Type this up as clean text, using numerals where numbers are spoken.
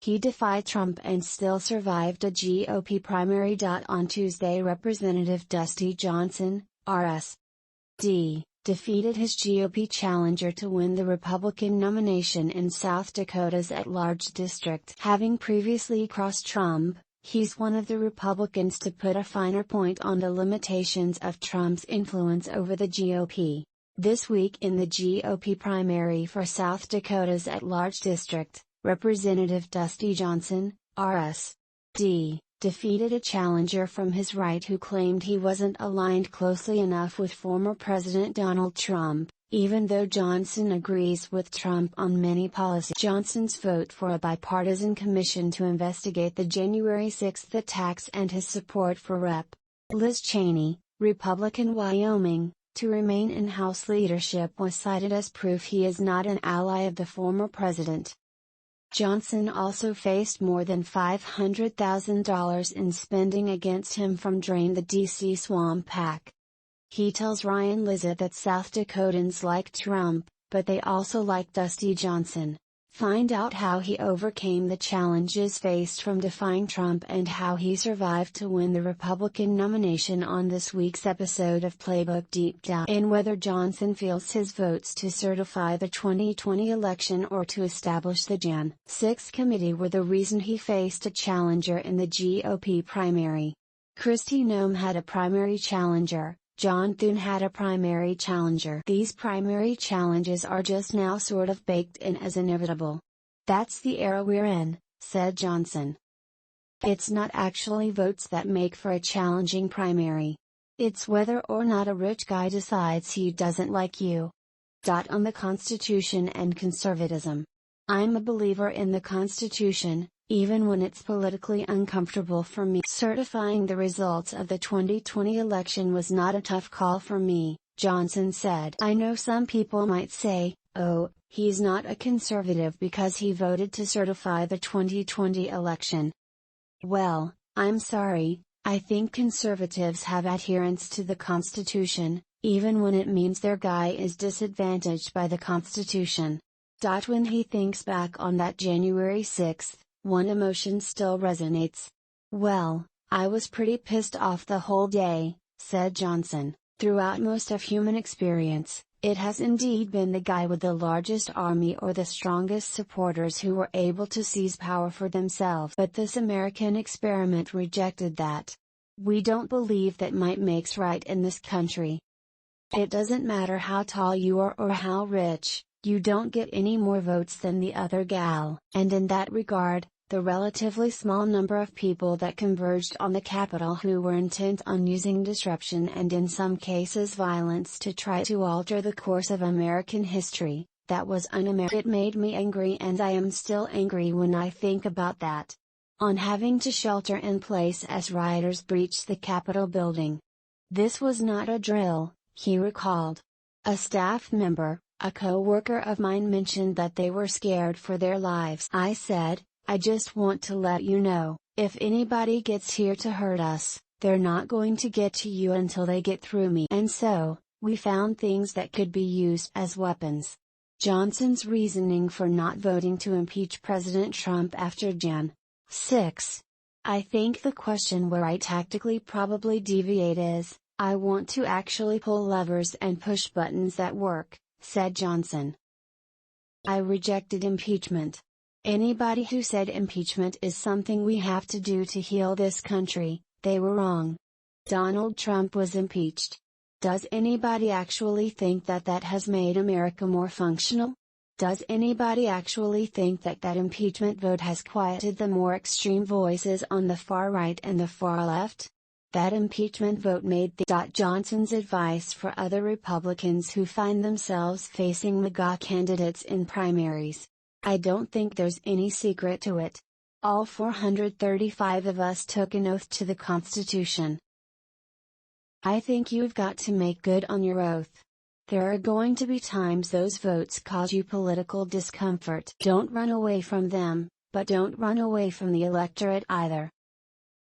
He defied Trump and still survived a GOP primary. On Tuesday, Representative Dusty Johnson, R-S.D., defeated his GOP challenger to win the Republican nomination in South Dakota's at-large district. Having previously crossed Trump, he's one of the Republicans to put a finer point on the limitations of Trump's influence over the GOP. This week in the GOP primary for South Dakota's at-large district, Representative Dusty Johnson, R.S.D., defeated a challenger from his right who claimed he wasn't aligned closely enough with former President Donald Trump, even though Johnson agrees with Trump on many policies. Johnson's vote for a bipartisan commission to investigate the January 6 attacks and his support for Rep. Liz Cheney, Republican Wyoming, to remain in House leadership was cited as proof he is not an ally of the former president. Johnson also faced more than $500,000 in spending against him from Drain the D.C. Swamp PAC. He tells Ryan Lizza that South Dakotans like Trump, but they also like Dusty Johnson. Find out how he overcame the challenges faced from defying Trump and how he survived to win the Republican nomination on this week's episode of Playbook Deep Dive. And whether Johnson feels his votes to certify the 2020 election or to establish the Jan. 6 committee were the reason he faced a challenger in the GOP primary. Kristi Noem had a primary challenger. John Thune had a primary challenger. These primary challenges are just now sort of baked in as inevitable. That's the era we're in, said Johnson. It's not actually votes that make for a challenging primary. It's whether or not a rich guy decides he doesn't like you. On the Constitution and conservatism. I'm a believer in the Constitution, even when it's politically uncomfortable for me. Certifying the results of the 2020 election was not a tough call for me, Johnson said. I know some people might say, oh, he's not a conservative because he voted to certify the 2020 election. Well, I'm sorry, I think conservatives have adherence to the Constitution, even when it means their guy is disadvantaged by the Constitution. When he thinks back on that January 6th, one emotion still resonates. Well, I was pretty pissed off the whole day, said Johnson. Throughout most of human experience, it has indeed been the guy with the largest army or the strongest supporters who were able to seize power for themselves. But this American experiment rejected that. We don't believe that might makes right in this country. It doesn't matter how tall you are or how rich, you don't get any more votes than the other gal. And in that regard, the relatively small number of people that converged on the Capitol who were intent on using disruption and in some cases violence to try to alter the course of American history, that was un-American. It made me angry and I am still angry when I think about that. On having to shelter in place as rioters breached the Capitol building. This was not a drill, he recalled. A staff member, a co-worker of mine, mentioned that they were scared for their lives. I said, I just want to let you know, if anybody gets here to hurt us, they're not going to get to you until they get through me. And so, we found things that could be used as weapons. Johnson's reasoning for not voting to impeach President Trump after Jan. 6. I think the question where I tactically probably deviate is, I want to actually pull levers and push buttons that work, said Johnson. I rejected impeachment. Anybody who said impeachment is something we have to do to heal this country, they were wrong. Donald Trump was impeached. Does anybody actually think that that has made America more functional? Does anybody actually think that that impeachment vote has quieted the more extreme voices on the far right and the far left? That impeachment vote made the Johnson's advice for other Republicans who find themselves facing MAGA candidates in primaries. I don't think there's any secret to it. All 435 of us took an oath to the Constitution. I think you've got to make good on your oath. There are going to be times those votes cause you political discomfort. Don't run away from them, but don't run away from the electorate either.